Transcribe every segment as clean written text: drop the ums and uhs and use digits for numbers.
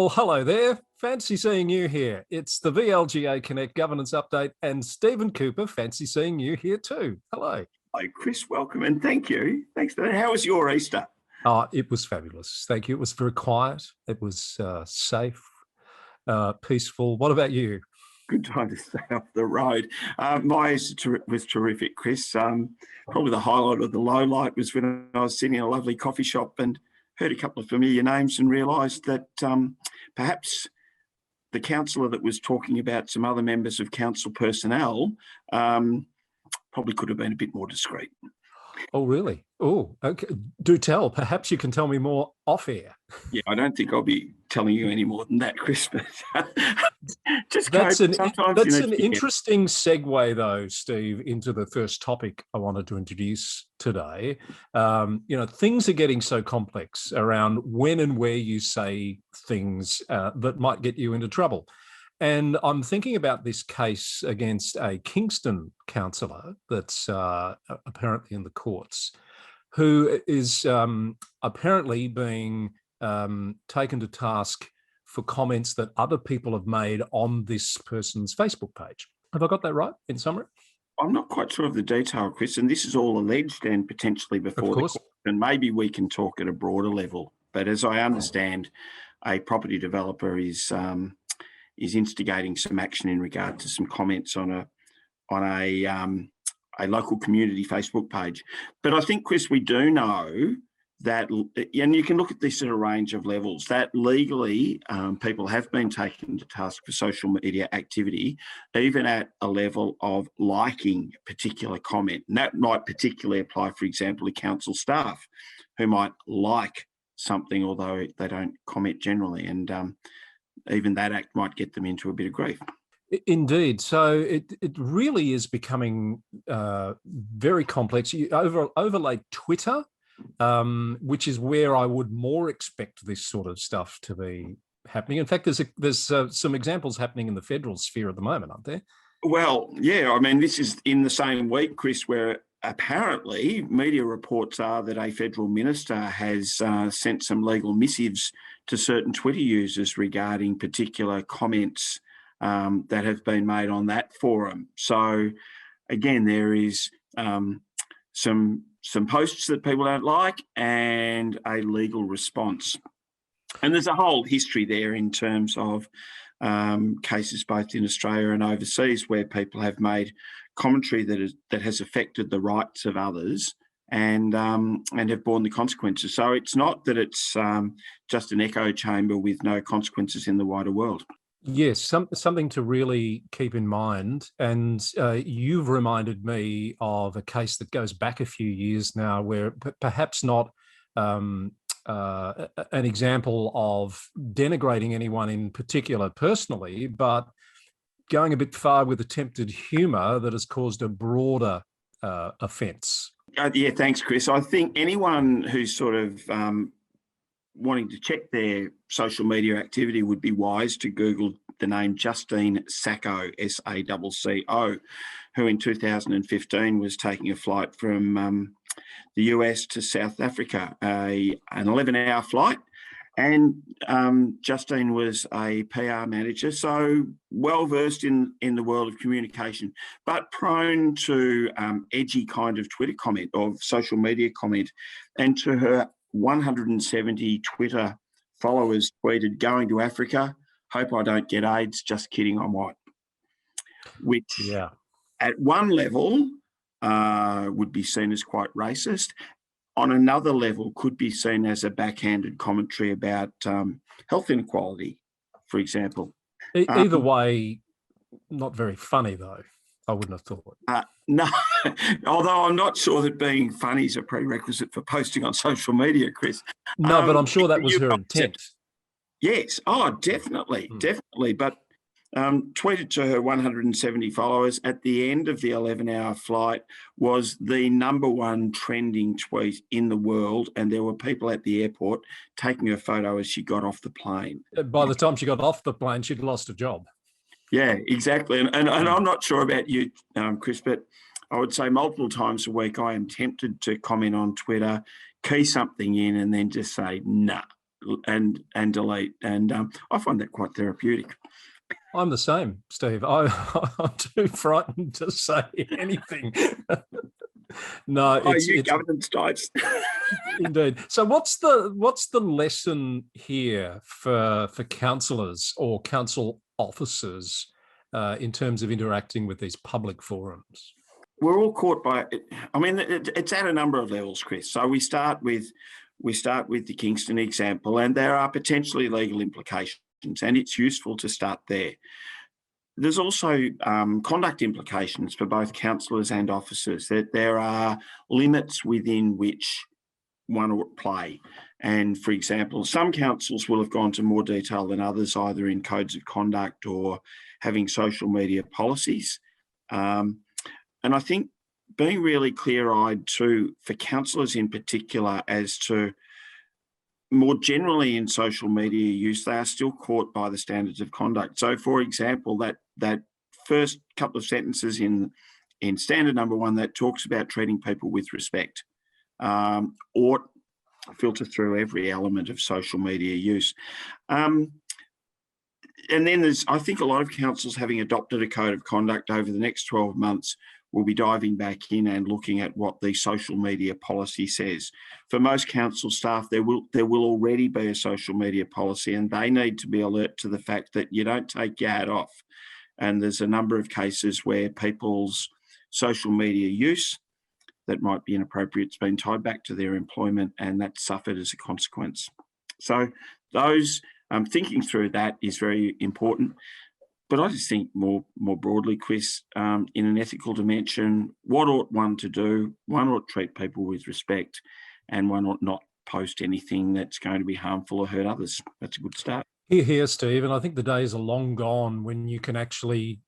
Well, hello there. Fancy seeing you here. It's the VLGA Connect Governance Update, and Stephen Cooper, fancy seeing you here too. Hello. Hi, Chris. Welcome and thank you. Thanks for that. How was your Easter? It was fabulous. Thank you. It was very quiet. It was safe, peaceful. What about you? Good time to stay off the road. My Easter was terrific, Chris. Probably the highlight of the low light was when I was sitting in a lovely coffee shop and heard a couple of familiar names and realised that perhaps the councillor that was talking about some other members of council personnel probably could have been a bit more discreet. Oh, really? Oh, okay. Do tell. Perhaps you can tell me more off air. Yeah, I don't think I'll be telling you any more than that, Chris. But that's an interesting segue, though, Steve, into the first topic I wanted to introduce today. Things are getting so complex around when and where you say things that might get you into trouble. And I'm thinking about this case against a Kingston councillor that's apparently in the courts, who is apparently being taken to task for comments that other people have made on this person's Facebook page. Have I got that right in summary? I'm not quite sure of the detail, Chris, and this is all alleged and potentially before the court, and maybe we can talk at a broader level. But as I understand, a property developer is instigating some action in regard to some comments on a local community Facebook page. But I think, Chris, we do know that, and you can look at this at a range of levels, that legally people have been taken to task for social media activity, even at a level of liking a particular comment. And that might particularly apply, for example, to council staff who might like something, although they don't comment generally. And even that act might get them into a bit of grief. Indeed. So it really is becoming very complex. You overlay Twitter, which is where I would more expect this sort of stuff to be happening. In fact, there's some examples happening in the federal sphere at the moment, aren't there? Well, yeah. I mean, this is in the same week, Chris, where apparently media reports are that a federal minister has sent some legal missives to certain Twitter users regarding particular comments that have been made on that forum. So again, there is some posts that people don't like and a legal response. And there's a whole history there in terms of cases both in Australia and overseas where people have made commentary that has affected the rights of others and have borne the consequences. So it's not that it's just an echo chamber with no consequences in the wider world. Yes, something to really keep in mind. And you've reminded me of a case that goes back a few years now where perhaps not an example of denigrating anyone in particular personally, but going a bit far with attempted humour that has caused a broader offence. Yeah, thanks, Chris. I think anyone who's sort of wanting to check their social media activity would be wise to Google the name Justine Sacco, S-A-C-C-O, who in 2015 was taking a flight from the US to South Africa, an 11-hour flight. And Justine was a PR manager, so well-versed in the world of communication, but prone to edgy kind of Twitter comment or social media comment. And to her 170 Twitter followers tweeted, "Going to Africa, hope I don't get AIDS, just kidding, I'm white." Which at one level would be seen as quite racist. On another level, could be seen as a backhanded commentary about health inequality, for example. Either way, not very funny, though, I wouldn't have thought. No, although I'm not sure that being funny is a prerequisite for posting on social media, Chris. No, but I'm sure that was her intent. Yes. Oh, definitely, definitely. But tweeted to her 170 followers at the end of the 11-hour flight was the #1 trending tweet in the world, and there were people at the airport taking her photo as she got off the plane. By the time she got off the plane, she'd lost a job. Yeah, exactly. And I'm not sure about you, Chris, but I would say multiple times a week I am tempted to comment on Twitter, key something in and then just say, nah, and delete. And I find that quite therapeutic. I'm the same, Steve. I'm too frightened to say anything. No, it's governance types. Indeed. So what's the lesson here for councillors or council officers in terms of interacting with these public forums? We're all caught by it. I mean, it's at a number of levels, Chris. So we start with the Kingston example, and there are potentially legal implications, and it's useful to start there. There's also conduct implications for both councillors and officers, that there are limits within which one ought play. And for example, some councils will have gone to more detail than others, either in codes of conduct or having social media policies. And I think being really clear-eyed too, for councillors in particular, as to more generally in social media use, they are still caught by the standards of conduct. So for example, that first couple of sentences in standard number 1 that talks about treating people with respect ought to filter through every element of social media use. And then I think a lot of councils, having adopted a code of conduct over the next 12 months, will be diving back in and looking at what the social media policy says. For most council staff, there will already be a social media policy, and they need to be alert to the fact that you don't take your hat off. And there's a number of cases where people's social media use that might be inappropriate has been tied back to their employment, and that's suffered as a consequence. So those thinking through that is very important. But I just think more broadly, Chris, in an ethical dimension, what ought one to do? One ought to treat people with respect, and one ought not post anything that's going to be harmful or hurt others. That's a good start. Here, Steve, and I think the days are long gone when you can actually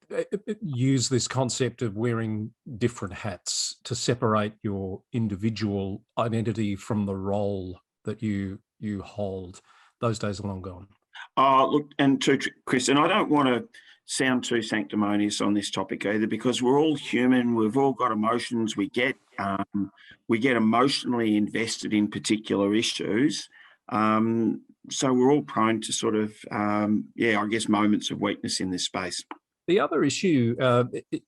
use this concept of wearing different hats to separate your individual identity from the role that you hold. Those days are long gone. Look, and to Chris, and I don't want to sound too sanctimonious on this topic either, because we're all human. We've all got emotions. We get emotionally invested in particular issues. So we're all prone to sort of, I guess, moments of weakness in this space. The other issue,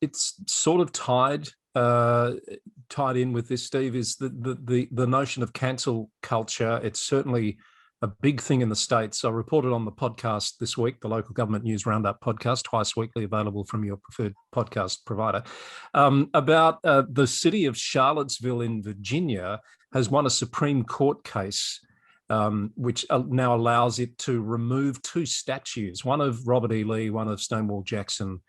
it's sort of tied in with this, Steve, is the notion of cancel culture. It's certainly a big thing in the States. I reported on the podcast this week, the Local Government News Roundup podcast, twice weekly, available from your preferred podcast provider, about the city of Charlottesville in Virginia has won a Supreme Court case which now allows it to remove 2 statues, one of Robert E. Lee, one of Stonewall Jackson,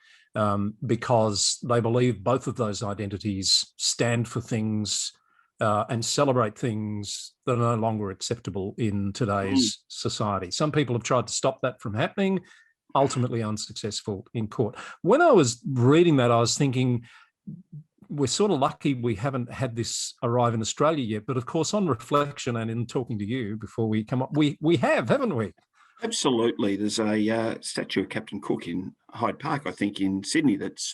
because they believe both of those identities stand for things and celebrate things that are no longer acceptable in today's society. Some people have tried to stop that from happening, ultimately unsuccessful in court. When I was reading that, I was thinking, we're sort of lucky we haven't had this arrive in Australia yet. But of course, on reflection and in talking to you before we come up, we have, haven't we? Absolutely. There's a statue of Captain Cook in Hyde Park, I think, in Sydney, that's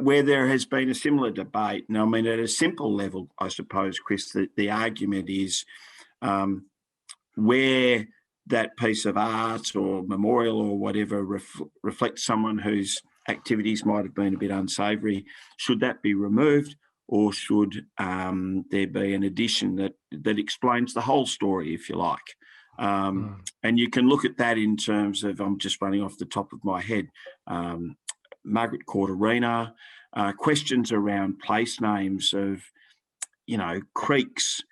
where there has been a similar debate. And I mean, at a simple level, I suppose, Chris, the argument is where that piece of art or memorial or whatever reflects someone whose activities might have been a bit unsavoury, should that be removed, or should there be an addition that explains the whole story, if you like? And you can look at that in terms of, I'm just running off the top of my head, Margaret Court Arena, questions around place names of, creeks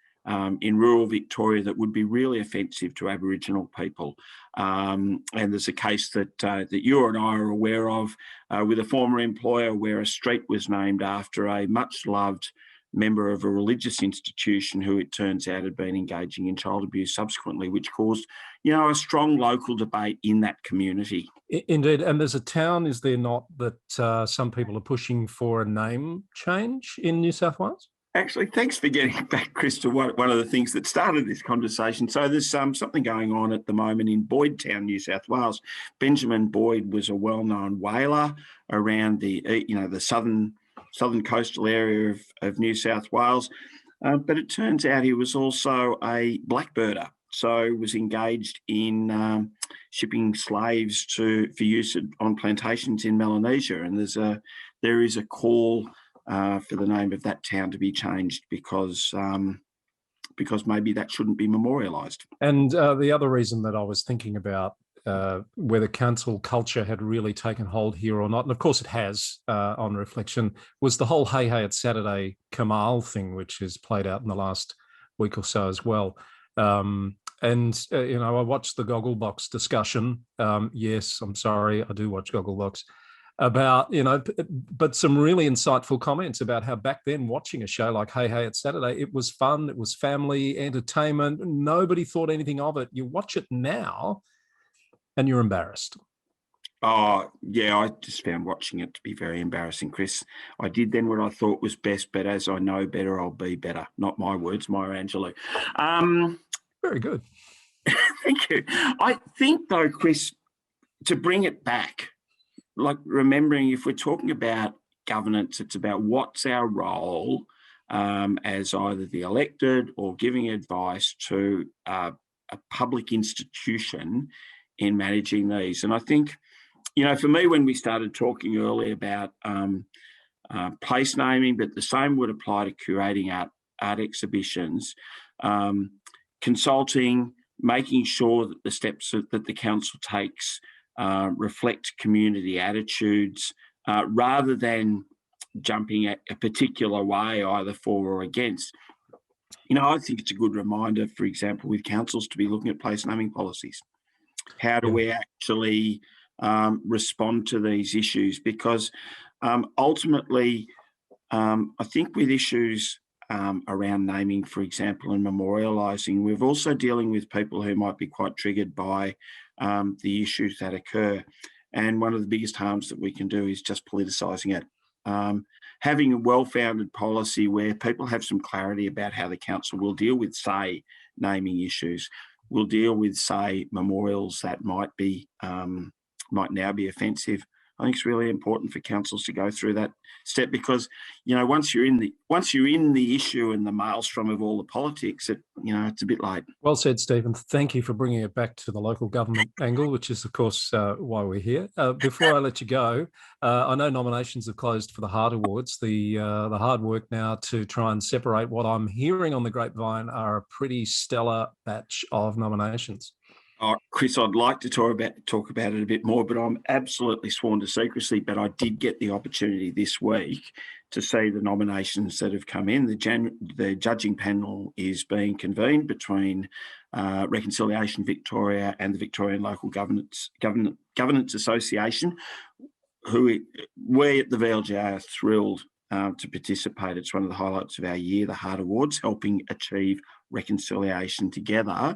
in rural Victoria that would be really offensive to Aboriginal people. And there's a case that you and I are aware of with a former employer where a street was named after a much-loved member of a religious institution who, it turns out, had been engaging in child abuse subsequently, which caused, a strong local debate in that community. Indeed. And there's a town, is there not, that some people are pushing for a name change in New South Wales? Actually, thanks for getting back, Chris, to one of the things that started this conversation. So there's something going on at the moment in Boyd Town, New South Wales. Benjamin Boyd was a well-known whaler around the southern coastal area of New South Wales. But it turns out he was also a blackbirder. so was engaged in shipping slaves for use on plantations in Melanesia, and there is a call for the name of that town to be changed because maybe that shouldn't be memorialised. And the other reason that I was thinking about whether council culture had really taken hold here or not, and of course it has on reflection, was the whole Hey Hey It's Saturday Kamal thing, which has played out in the last week or so as well. And I watched the Gogglebox discussion. Yes, I'm sorry, I do watch Gogglebox. About, but some really insightful comments about how back then watching a show like Hey Hey It's Saturday, it was fun, it was family entertainment, nobody thought anything of it. You watch it now and you're embarrassed. Oh, yeah, I just found watching it to be very embarrassing, Chris. I did then what I thought was best, but as I know better, I'll be better. Not my words, Maya Angelou. Very good. Thank you. I think, though, Chris, to bring it back, like remembering if we're talking about governance, it's about what's our role as either the elected or giving advice to a public institution in managing these. And I think, for me, when we started talking earlier about place naming, but the same would apply to curating art exhibitions, consulting, making sure that the steps that the council takes reflect community attitudes rather than jumping at a particular way either for or against. I think it's a good reminder, for example, with councils to be looking at place naming policies. How do we actually respond to these issues? Because ultimately, I think with issues around naming, for example, and memorialising, we're also dealing with people who might be quite triggered by the issues that occur. And one of the biggest harms that we can do is just politicising it. Having a well-founded policy where people have some clarity about how the council will deal with, say, naming issues, will deal with, say, memorials that might now be offensive. I think it's really important for councils to go through that step because, once you're in the issue and the maelstrom of all the politics, it's a bit late. Well said, Stephen. Thank you for bringing it back to the local government angle, which is, of course, why we're here. Before I let you go, I know nominations have closed for the Heart Awards. The hard work now to try and separate what I'm hearing on the grapevine are a pretty stellar batch of nominations. Chris, I'd like to talk about it a bit more, but I'm absolutely sworn to secrecy. But I did get the opportunity this week to see the nominations that have come in. The judging panel is being convened between Reconciliation Victoria and the Victorian Local Governance Association, who we at the VLGA are thrilled to participate. It's one of the highlights of our year, the Heart Awards, helping achieve reconciliation together.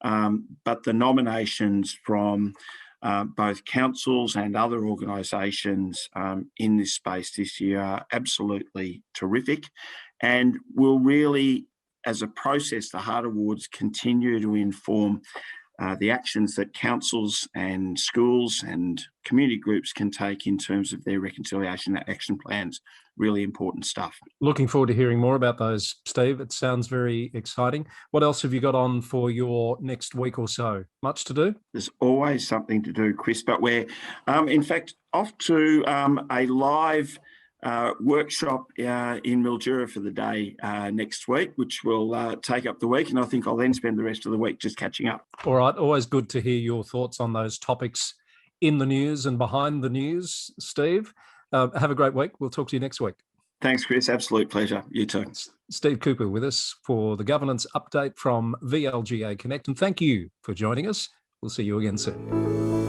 But the nominations from both councils and other organisations in this space this year are absolutely terrific and will really, as a process, the Heart Awards continue to inform the actions that councils and schools and community groups can take in terms of their reconciliation action plans. Really important stuff. Looking forward to hearing more about those, Steve. It sounds very exciting. What else have you got on for your next week or so? Much to do? There's always something to do, Chris, but we're, in fact, off to a live workshop in Mildura for the day next week, which will take up the week. And I think I'll then spend the rest of the week just catching up. All right. Always good to hear your thoughts on those topics in the news and behind the news, Steve. Have a great week. We'll talk to you next week. Thanks, Chris. Absolute pleasure. You too. Steve Cooper with us for the governance update from VLGA Connect. And thank you for joining us. We'll see you again soon.